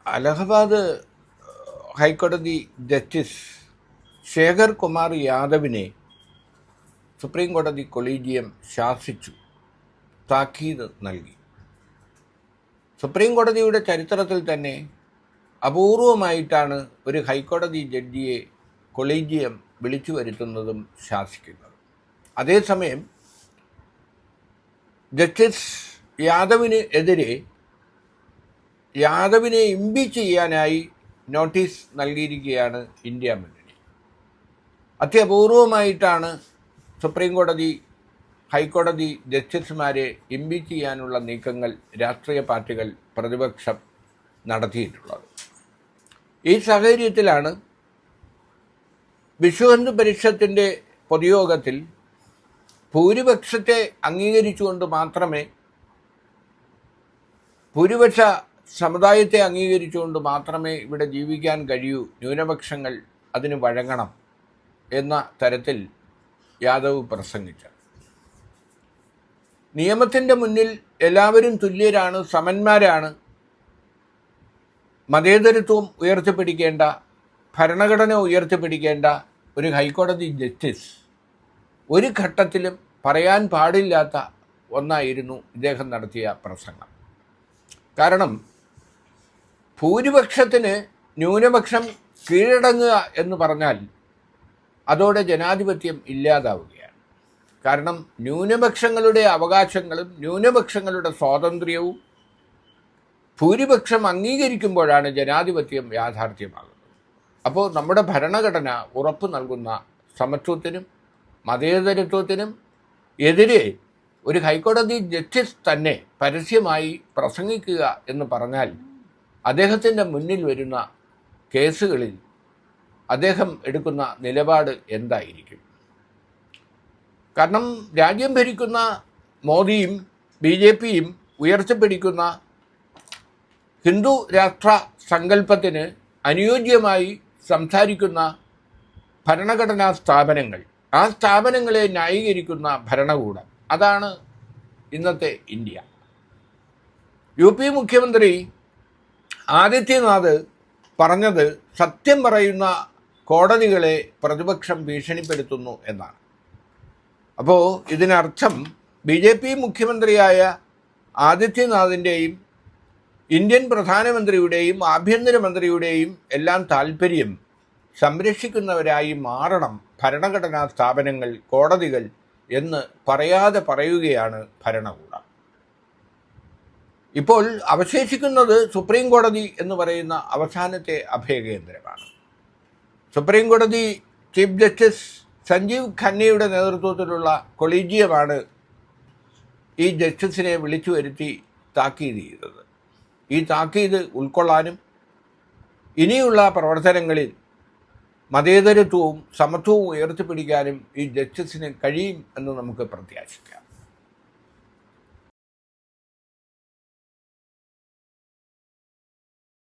അലഹബാദ് ഹൈക്കോടതി justice Shekhar Kumar യാദവിനെ supreme കോടതി collegium ശാസിച്ചു, താക്കീത് നൽകി. സുപ്രീം കോടതിയുടെ ചരിത്രത്തിൽ തന്നെ അപൂർവമായിട്ടാണ് ഒരു ഹൈക്കോടതി ജഡ്ജിയെ കൊളീജിയം വിളിച്ചു വരുത്തുന്നതും ശാസിക്കുന്നതും. അതേസമയം ജസ്റ്റിസ് യാദവിന് എതിരെ യാദവിനെ ഇംപീച്ച് ചെയ്യാനായി നോട്ടീസ് നൽകിയിരിക്കുകയാണ് ഇന്ത്യ മുന്നണി. അത്യപൂർവമായിട്ടാണ് സുപ്രീം കോടതി ഹൈക്കോടതി ജസ്റ്റിസുമാരെ ഇംപീച്ച് ചെയ്യാനുള്ള നീക്കങ്ങൾ രാഷ്ട്രീയ പാർട്ടികൾ, പ്രതിപക്ഷം നടത്തിയിട്ടുള്ളത്. ഈ സാഹചര്യത്തിലാണ് വിശ്വഹിന്ദു പരിഷത്തിൻ്റെ പൊതുയോഗത്തിൽ ഭൂരിപക്ഷത്തെ അംഗീകരിച്ചുകൊണ്ട് മാത്രമേ, ഭൂരിപക്ഷ സമുദായത്തെ അംഗീകരിച്ചുകൊണ്ട് മാത്രമേ ഇവിടെ ജീവിക്കാൻ കഴിയൂ, ന്യൂനപക്ഷങ്ങൾ അതിന് വഴങ്ങണം എന്ന തരത്തിൽ യാദവ് പ്രസംഗിച്ചു. നിയമത്തിൻ്റെ മുന്നിൽ എല്ലാവരും തുല്യരാണ്, സമന്മാരാണ്. മതേതരത്വം ഉയർത്തിപ്പിടിക്കേണ്ട, ഭരണഘടന ഉയർത്തിപ്പിടിക്കേണ്ട ഒരു ഹൈക്കോടതി ജസ്റ്റിസ് ഒരു ഘട്ടത്തിലും പറയാൻ പാടില്ലാത്ത ഒന്നായിരുന്നു ഇദ്ദേഹം നടത്തിയ പ്രസംഗം. കാരണം ഭൂരിപക്ഷത്തിന് ന്യൂനപക്ഷം കീഴടങ്ങുക എന്ന് പറഞ്ഞാൽ അതോടെ ജനാധിപത്യം ഇല്ലാതാവുകയാണ്. കാരണം ന്യൂനപക്ഷങ്ങളുടെ അവകാശങ്ങളും ന്യൂനപക്ഷങ്ങളുടെ സ്വാതന്ത്ര്യവും ഭൂരിപക്ഷം അംഗീകരിക്കുമ്പോഴാണ് ജനാധിപത്യം യാഥാർത്ഥ്യമാകുന്നത്. അപ്പോൾ നമ്മുടെ ഭരണഘടന ഉറപ്പു നൽകുന്ന സമത്വത്തിനും മതേതരത്വത്തിനും എതിരെ ഒരു ഹൈക്കോടതി ജസ്റ്റിസ് തന്നെ പരസ്യമായി പ്രസംഗിക്കുക എന്ന് പറഞ്ഞാൽ അദ്ദേഹത്തിൻ്റെ മുന്നിൽ വരുന്ന കേസുകളിൽ അദ്ദേഹം എടുക്കുന്ന നിലപാട് എന്തായിരിക്കും? കാരണം രാജ്യം ഭരിക്കുന്ന മോദിയും BJPയും ഉയർത്തിപ്പിടിക്കുന്ന ഹിന്ദു രാഷ്ട്ര സങ്കല്പത്തിന് അനുയോജ്യമായി സംസാരിക്കുന്ന ഭരണഘടനാ സ്ഥാപനങ്ങൾ, ആ സ്ഥാപനങ്ങളെ ന്യായീകരിക്കുന്ന ഭരണകൂടം, അതാണ് ഇന്നത്തെ ഇന്ത്യ. UP മുഖ്യമന്ത്രി ആദിത്യനാഥ് പറഞ്ഞത് സത്യം പറയുന്ന കോടതികളെ പ്രതിപക്ഷം ഭീഷണിപ്പെടുത്തുന്നു എന്നാണ്. അപ്പോൾ ഇതിനർത്ഥം BJP മുഖ്യമന്ത്രിയായ ആദിത്യനാഥിൻ്റെയും ഇന്ത്യൻ പ്രധാനമന്ത്രിയുടെയും ആഭ്യന്തരമന്ത്രിയുടെയും എല്ലാം താല്പര്യം സംരക്ഷിക്കുന്നവരായി മാറണം ഭരണഘടനാ സ്ഥാപനങ്ങൾ, കോടതികൾ എന്ന് പറയാതെ പറയുകയാണ് ഭരണകൂടം. ഇപ്പോൾ അവശേഷിക്കുന്നത് സുപ്രീം കോടതി എന്ന് പറയുന്ന അവസാനത്തെ അഭയകേന്ദ്രമാണ്. സുപ്രീം കോടതി ചീഫ് ജസ്റ്റിസ് സഞ്ജീവ് ഖന്നയുടെ നേതൃത്വത്തിലുള്ള കൊളീജിയമാണ് ഈ ജസ്റ്റിസിനെ വിളിച്ചു വരുത്തി താക്കീത് ചെയ്തത്. ഈ താക്കീത് ഉൾക്കൊള്ളാനും ഇനിയുള്ള പ്രവർത്തനങ്ങളിൽ മതേതരത്വവും സമത്വവും ഉയർത്തിപ്പിടിക്കാനും ഈ ജസ്റ്റിസിന് കഴിയും എന്ന് നമുക്ക് പ്രത്യാശിക്കാം.